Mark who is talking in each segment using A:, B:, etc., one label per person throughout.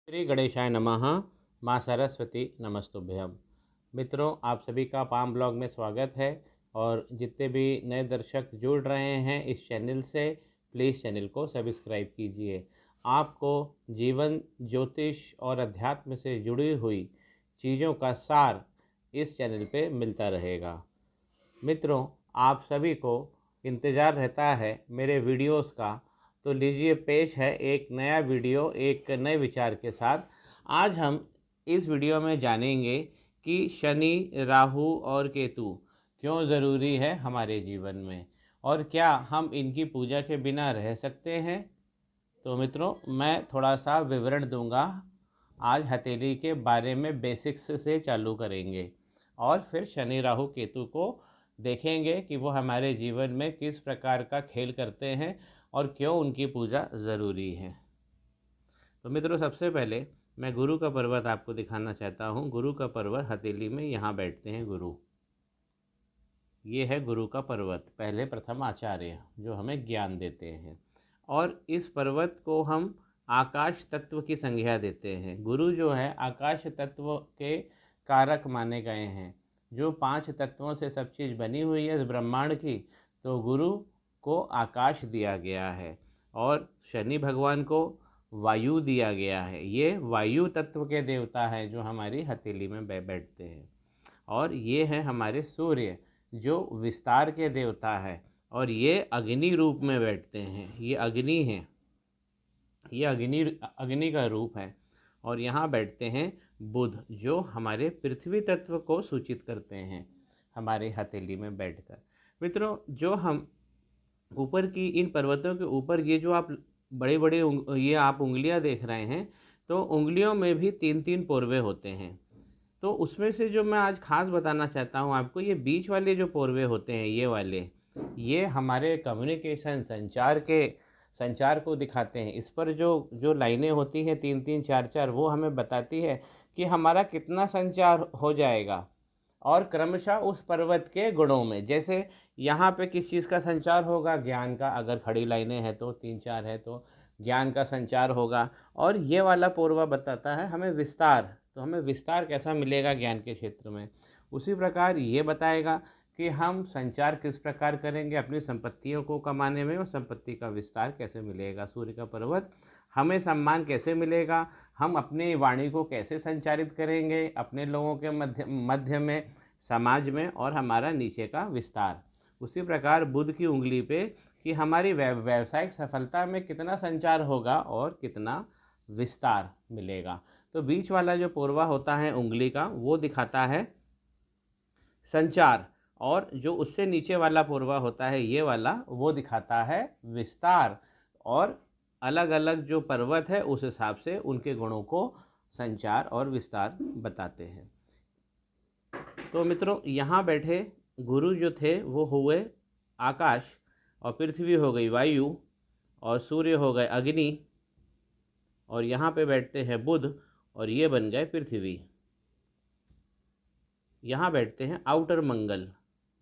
A: श्री गणेशाय नमः। माँ सरस्वती नमस्तुभ्यम। मित्रों, आप सभी का पाम ब्लॉग में स्वागत है। और जितने भी नए दर्शक जुड़ रहे हैं इस चैनल से, प्लीज़ चैनल को सब्सक्राइब कीजिए। आपको जीवन, ज्योतिष और अध्यात्म से जुड़ी हुई चीज़ों का सार इस चैनल पे मिलता रहेगा। मित्रों, आप सभी को इंतज़ार रहता है मेरे वीडियोस का, तो लीजिए पेश है एक नया वीडियो एक नए विचार के साथ। आज हम इस वीडियो में जानेंगे कि शनि, राहु और केतु क्यों ज़रूरी है हमारे जीवन में, और क्या हम इनकी पूजा के बिना रह सकते हैं। तो मित्रों, मैं थोड़ा सा विवरण दूंगा। आज हथेली के बारे में बेसिक्स से चालू करेंगे और फिर शनि, राहु, केतु को देखेंगे कि वो हमारे जीवन में किस प्रकार का खेल करते हैं और क्यों उनकी पूजा ज़रूरी है। तो मित्रों, सबसे पहले मैं गुरु का पर्वत आपको दिखाना चाहता हूँ। गुरु का पर्वत हथेली में यहाँ बैठते हैं गुरु। ये है गुरु का पर्वत, पहले प्रथम आचार्य जो हमें ज्ञान देते हैं। और इस पर्वत को हम आकाश तत्व की संज्ञा देते हैं। गुरु जो है आकाश तत्व के कारक माने गए हैं। जो 5 तत्वों से सब चीज़ बनी हुई है इस ब्रह्मांड की, तो गुरु को आकाश दिया गया है और शनि भगवान को वायु दिया गया है। ये वायु तत्व के देवता हैं जो हमारी हथेली में बैठते हैं। और ये हैं हमारे सूर्य जो विस्तार के देवता है, और ये अग्नि रूप में बैठते हैं। ये अग्नि हैं, ये अग्नि का रूप है। और यहाँ बैठते हैं बुध जो हमारे पृथ्वी तत्व को सूचित करते हैं हमारे हथेली में बैठकर। मित्रों, जो हम ऊपर की इन पर्वतों के ऊपर ये जो आप बड़े बड़े ये आप उंगलियां देख रहे हैं, तो उंगलियों में भी 3-3 पोरवे होते हैं। तो उसमें से जो मैं आज खास बताना चाहता हूँ आपको, ये बीच वाले जो पोरवे होते हैं ये वाले, ये हमारे कम्युनिकेशन, संचार को दिखाते हैं। इस पर जो जो लाइनें होती हैं 3-3 4-4, वो हमें बताती है कि हमारा कितना संचार हो जाएगा। और क्रमशः उस पर्वत के गुणों में, जैसे यहाँ पे किस चीज़ का संचार होगा, ज्ञान का। अगर खड़ी लाइनें हैं तो 3-4 है तो ज्ञान का संचार होगा। और ये वाला पोरवा बताता है हमें विस्तार, तो हमें विस्तार कैसा मिलेगा ज्ञान के क्षेत्र में। उसी प्रकार ये बताएगा कि हम संचार किस प्रकार करेंगे अपनी संपत्तियों को कमाने में, और संपत्ति का विस्तार कैसे मिलेगा। सूर्य का पर्वत हमें सम्मान कैसे मिलेगा, हम अपनी वाणी को कैसे संचारित करेंगे अपने लोगों के मध्य में, समाज में, और हमारा नीचे का विस्तार। उसी प्रकार बुध की उंगली पे कि हमारी व्यावसायिक सफलता में कितना संचार होगा और कितना विस्तार मिलेगा। तो बीच वाला जो पोरवा होता है उंगली का, वो दिखाता है संचार, और जो उससे नीचे वाला पोरवा होता है ये वाला, वो दिखाता है विस्तार। और अलग अलग जो पर्वत है उस हिसाब से उनके गुणों को संचार और विस्तार बताते हैं। तो मित्रों, यहाँ बैठे गुरु जो थे वो हुए आकाश, और पृथ्वी हो गई वायु, और सूर्य हो गए अग्नि, और यहाँ पे बैठते हैं बुध, और ये बन गए पृथ्वी। यहाँ बैठते हैं आउटर मंगल,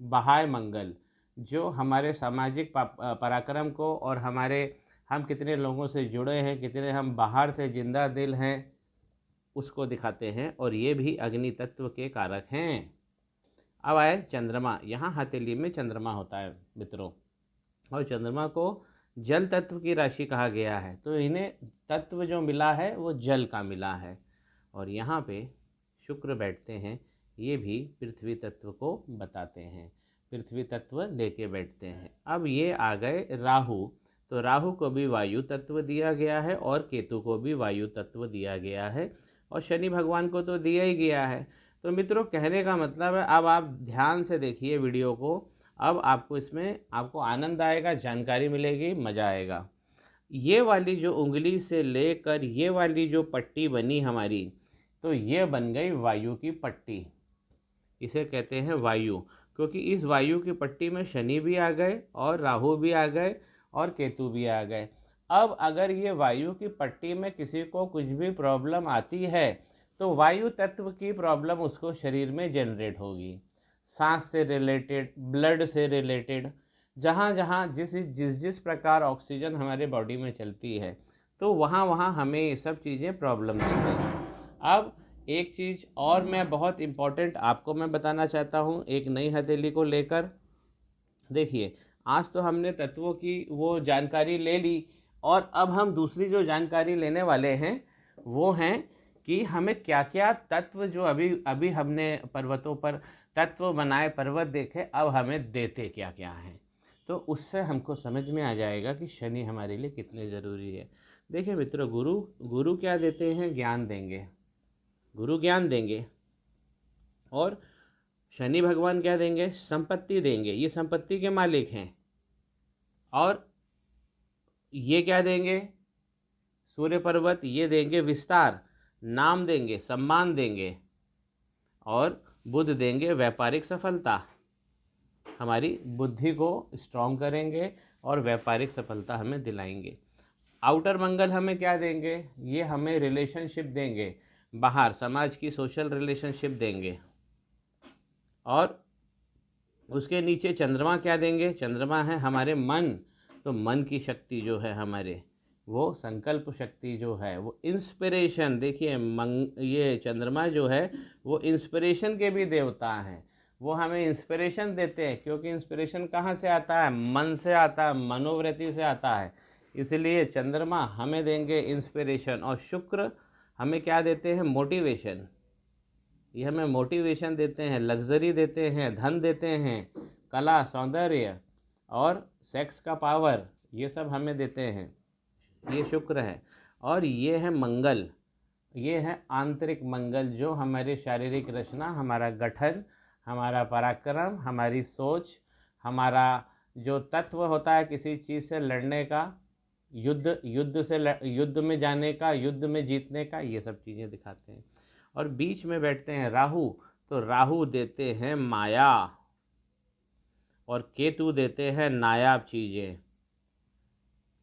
A: बाह्य मंगल, जो हमारे सामाजिक पराक्रम को और हम कितने लोगों से जुड़े हैं, कितने हम बाहर से जिंदा दिल हैं, उसको दिखाते हैं। और ये भी अग्नि तत्व के कारक हैं। अब आए चंद्रमा। यहाँ हथेली में चंद्रमा होता है मित्रों, और चंद्रमा को जल तत्व की राशि कहा गया है। तो इन्हें तत्व जो मिला है वो जल का मिला है। और यहाँ पे शुक्र बैठते हैं, ये भी पृथ्वी तत्व को बताते हैं, पृथ्वी तत्व लेके बैठते हैं। अब ये आ गए राहु। तो राहु को भी वायु तत्व दिया गया है और केतु को भी वायु तत्व दिया गया है, और शनि भगवान को तो दिया ही गया है। तो मित्रों, कहने का मतलब है, अब आप ध्यान से देखिए वीडियो को। अब आपको इसमें आपको आनंद आएगा, जानकारी मिलेगी, मज़ा आएगा। ये वाली जो उंगली से लेकर ये वाली जो पट्टी बनी हमारी, तो ये बन गई वायु की पट्टी। इसे कहते हैं वायु, क्योंकि इस वायु की पट्टी में शनि भी आ गए और राहु भी आ गए और केतु भी आ गए। अब अगर ये वायु की पट्टी में किसी को कुछ भी प्रॉब्लम आती है, तो वायु तत्व की प्रॉब्लम उसको शरीर में जनरेट होगी। सांस से रिलेटेड, ब्लड से रिलेटेड, जहाँ जहाँ जिस जिस जिस प्रकार ऑक्सीजन हमारे बॉडी में चलती है, तो वहाँ वहाँ हमें ये सब चीज़ें प्रॉब्लम देती हैं। अब एक चीज़ और मैं बहुत इम्पोर्टेंट आपको मैं बताना चाहता हूँ एक नई हथेली को लेकर। देखिए, आज तो हमने तत्वों की वो जानकारी ले ली, और अब हम दूसरी जो जानकारी लेने वाले हैं वो हैं कि हमें क्या क्या तत्व जो अभी अभी हमने पर्वतों पर तत्व बनाए, पर्वत देखे, अब हमें देते क्या क्या हैं। तो उससे हमको समझ में आ जाएगा कि शनि हमारे लिए कितने ज़रूरी है। देखिए मित्रों, गुरु गुरु क्या देते हैं? ज्ञान देंगे। गुरु ज्ञान देंगे। और शनि भगवान क्या देंगे? संपत्ति देंगे। ये संपत्ति के मालिक हैं। और ये क्या देंगे? सूर्य पर्वत ये देंगे विस्तार, नाम देंगे, सम्मान देंगे। और बुध देंगे व्यापारिक सफलता, हमारी बुद्धि को स्ट्रॉन्ग करेंगे और व्यापारिक सफलता हमें दिलाएंगे। आउटर मंगल हमें क्या देंगे? ये हमें रिलेशनशिप देंगे, बाहर समाज की सोशल रिलेशनशिप देंगे। और उसके नीचे चंद्रमा क्या देंगे? चंद्रमा है हमारे मन, तो मन की शक्ति जो है हमारे, वो संकल्प शक्ति जो है, वो इंस्पिरेशन। देखिए ये चंद्रमा जो है वो इंस्पिरेशन के भी देवता हैं। वो हमें इंस्पिरेशन देते हैं, क्योंकि इंस्पिरेशन कहाँ से आता है? मन से आता है, मनोवृत्ति से आता है। इसलिए चंद्रमा हमें देंगे इंस्पिरेशन, और शुक्र हमें क्या देते हैं? मोटिवेशन। ये हमें मोटिवेशन देते हैं, लग्जरी देते हैं, धन देते हैं, कला, सौंदर्य और सेक्स का पावर, ये सब हमें देते हैं। ये शुक्र है। और ये है मंगल, ये है आंतरिक मंगल, जो हमारी शारीरिक रचना, हमारा गठन, हमारा पराक्रम, हमारी सोच, हमारा जो तत्व होता है किसी चीज़ से लड़ने का, युद्ध में जाने का, युद्ध में जीतने का, ये सब चीज़ें दिखाते हैं। और बीच में बैठते हैं राहु, तो राहु देते हैं माया, और केतु देते हैं नायाब चीज़ें।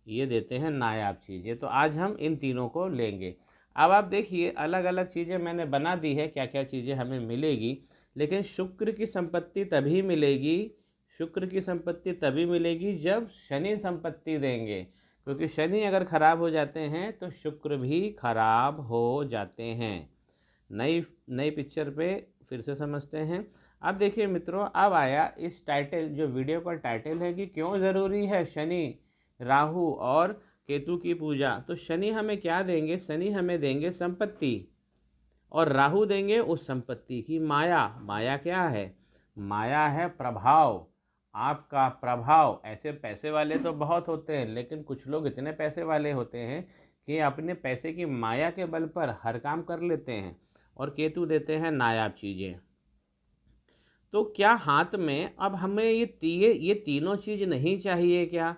A: ये देते हैं नायाब चीज़ें। तो आज हम इन तीनों को लेंगे। अब आप देखिए, अलग अलग चीज़ें मैंने बना दी है, क्या क्या चीज़ें हमें मिलेगी। लेकिन शुक्र की संपत्ति तभी मिलेगी, शुक्र की संपत्ति तभी मिलेगी जब शनि संपत्ति देंगे। क्योंकि शनि अगर खराब हो जाते हैं तो शुक्र भी खराब हो जाते हैं। नई नई पिक्चर पे फिर से समझते हैं। अब देखिए मित्रों, अब आया इस टाइटल, जो वीडियो का टाइटल है कि क्यों ज़रूरी है शनि, राहु और केतु की पूजा। तो शनि हमें क्या देंगे? शनि हमें देंगे संपत्ति, और राहु देंगे उस संपत्ति की माया। माया क्या है? माया है प्रभाव, आपका प्रभाव। ऐसे पैसे वाले तो बहुत होते हैं, लेकिन कुछ लोग इतने पैसे वाले होते हैं कि अपने पैसे की माया के बल पर हर काम कर लेते हैं। और केतु देते हैं नायाब चीज़ें। तो क्या हाथ में अब हमें ये तीनों चीज़ नहीं चाहिए क्या?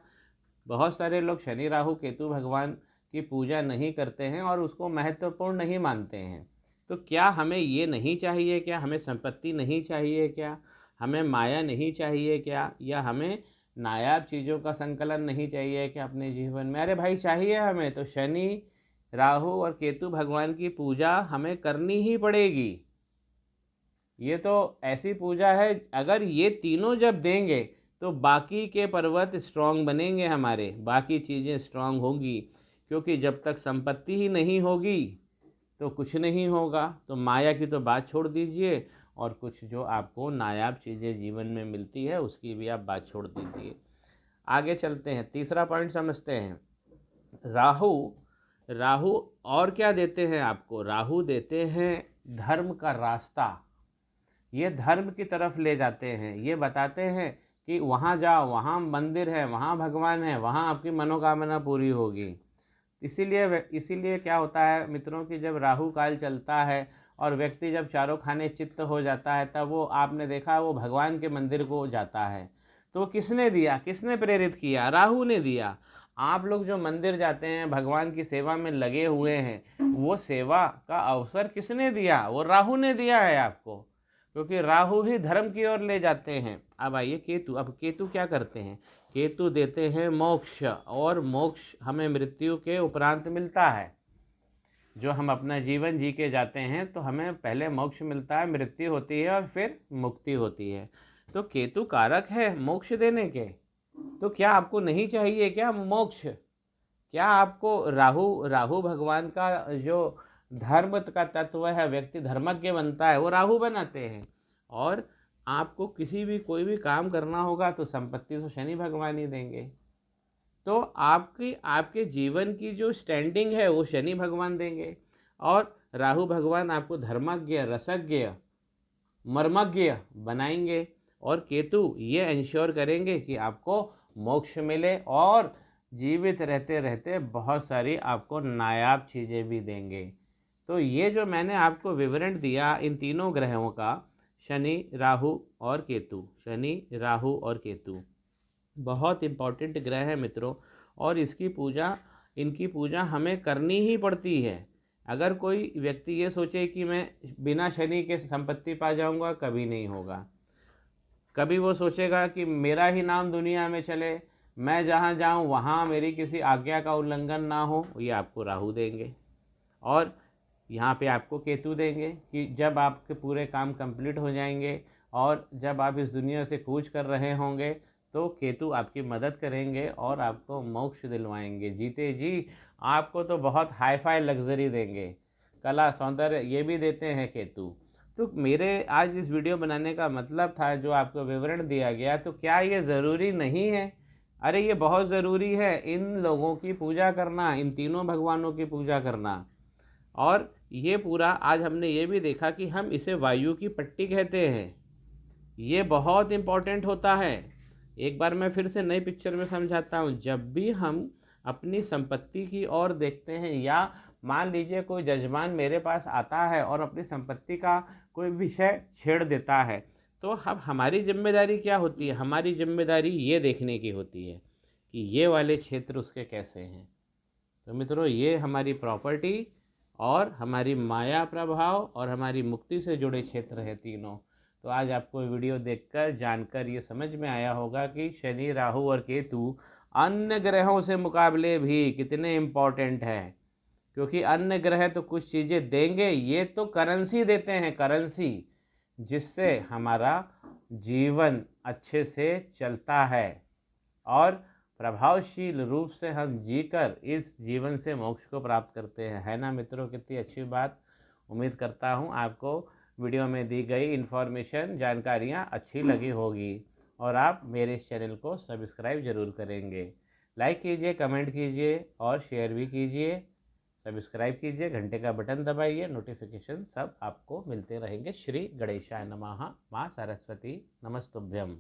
A: बहुत सारे लोग शनि राहु केतु भगवान की पूजा नहीं करते हैं और उसको महत्वपूर्ण नहीं मानते हैं। तो क्या हमें ये नहीं चाहिए क्या? हमें संपत्ति नहीं चाहिए क्या? हमें माया नहीं चाहिए क्या? या हमें नायाब चीज़ों का संकलन नहीं चाहिए क्या अपने जीवन में? अरे भाई, चाहिए हमें। तो शनि राहु और केतु भगवान की पूजा हमें करनी ही पड़ेगी। ये तो ऐसी पूजा है, अगर ये तीनों जब देंगे तो बाकी के पर्वत स्ट्रांग बनेंगे, हमारे बाकी चीज़ें स्ट्रांग होगी। क्योंकि जब तक संपत्ति ही नहीं होगी तो कुछ नहीं होगा। तो माया की तो बात छोड़ दीजिए, और कुछ जो आपको नायाब चीज़ें जीवन में मिलती है उसकी भी आप बात छोड़ दीजिए। आगे चलते हैं, तीसरा पॉइंट समझते हैं। राहु राहु और क्या देते हैं आपको? राहु देते हैं धर्म का रास्ता। ये धर्म की तरफ ले जाते हैं। ये बताते हैं कि वहाँ जाओ, वहाँ मंदिर है, वहाँ भगवान है, वहाँ आपकी मनोकामना पूरी होगी। इसीलिए क्या होता है मित्रों कि जब राहु काल चलता है और व्यक्ति जब चारों खाने चित्त हो जाता है, तब वो, आपने देखा, वो भगवान के मंदिर को जाता है। तो किसने दिया, किसने प्रेरित किया? राहु ने दिया। आप लोग जो मंदिर जाते हैं, भगवान की सेवा में लगे हुए हैं, वो सेवा का अवसर किसने दिया? वो राहु ने दिया है आपको, क्योंकि राहु ही धर्म की ओर ले जाते हैं। अब आइए केतु। अब केतु क्या करते हैं? केतु देते हैं मोक्ष, और मोक्ष हमें मृत्यु के उपरांत मिलता है। जो हम अपना जीवन जी के जाते हैं तो हमें पहले मोक्ष मिलता है, मृत्यु होती है और फिर मुक्ति होती है। तो केतु कारक है मोक्ष देने के। तो क्या आपको नहीं चाहिए क्या मोक्ष? क्या आपको राहु राहु भगवान का जो धर्म का तत्व है, व्यक्ति धर्मज्ञ बनता है, वो राहु बनाते हैं। और आपको किसी भी कोई भी काम करना होगा तो संपत्ति तो शनि भगवान ही देंगे। तो आपकी आपके जीवन की जो स्टैंडिंग है वो शनि भगवान देंगे। और राहु भगवान आपको धर्मज्ञ, रसज्ञ, मर्मज्ञ बनाएंगे। और केतु ये इंश्योर करेंगे कि आपको मोक्ष मिले और जीवित रहते रहते बहुत सारी आपको नायाब चीज़ें भी देंगे। तो ये जो मैंने आपको विवरण दिया इन तीनों ग्रहों का, शनि, राहु और केतु, शनि, राहु और केतु बहुत इम्पॉर्टेंट ग्रह है मित्रों। और इनकी पूजा हमें करनी ही पड़ती है। अगर कोई व्यक्ति ये सोचे कि मैं बिना शनि के संपत्ति पा जाऊंगा, कभी नहीं होगा। कभी वो सोचेगा कि मेरा ही नाम दुनिया में चले, मैं जहाँ जाऊँ वहाँ मेरी किसी आज्ञा का उल्लंघन ना हो, ये आपको राहु देंगे। और यहाँ पे आपको केतु देंगे कि जब आपके पूरे काम कंप्लीट हो जाएंगे और जब आप इस दुनिया से कूच कर रहे होंगे तो केतु आपकी मदद करेंगे और आपको मोक्ष दिलवाएंगे जीते जी। आपको तो बहुत हाई फाई लग्जरी देंगे, कला सौंदर्य ये भी देते हैं केतु। तो मेरे आज इस वीडियो बनाने का मतलब था, जो आपको विवरण दिया गया, तो क्या ये ज़रूरी नहीं है? अरे ये बहुत ज़रूरी है इन लोगों की पूजा करना, इन तीनों भगवानों की पूजा करना। और ये पूरा आज हमने ये भी देखा कि हम इसे वायु की पट्टी कहते हैं। ये बहुत इम्पॉर्टेंट होता है। एक बार मैं फिर से नई पिक्चर में समझाता हूँ। जब भी हम अपनी संपत्ति की ओर देखते हैं, या मान लीजिए कोई जजमान मेरे पास आता है और अपनी संपत्ति का कोई विषय छेड़ देता है, तो अब हमारी जिम्मेदारी क्या होती है? हमारी जिम्मेदारी ये देखने की होती है कि ये वाले क्षेत्र उसके कैसे हैं। तो मित्रों, ये हमारी प्रॉपर्टी और हमारी माया प्रभाव और हमारी मुक्ति से जुड़े क्षेत्र हैं तीनों। तो आज आपको वीडियो देखकर जानकर ये समझ में आया होगा कि शनि, राहु और केतु अन्य ग्रहों से मुकाबले भी कितने इम्पोर्टेंट है। क्योंकि अन्य ग्रह तो कुछ चीज़ें देंगे, ये तो करेंसी देते हैं, करेंसी, जिससे हमारा जीवन अच्छे से चलता है और प्रभावशील रूप से हम जीकर इस जीवन से मोक्ष को प्राप्त करते हैं। है ना मित्रों, कितनी अच्छी बात। उम्मीद करता हूँ आपको वीडियो में दी गई इन्फॉर्मेशन, जानकारियाँ अच्छी लगी होगी और आप मेरे इस चैनल को सब्सक्राइब ज़रूर करेंगे। लाइक कीजिए, कमेंट कीजिए और शेयर भी कीजिए। सब्सक्राइब कीजिए, घंटे का बटन दबाइए, नोटिफिकेशन सब आपको मिलते रहेंगे। श्री गणेशाय नमः। माँ सरस्वती नमस्तुभ्यम।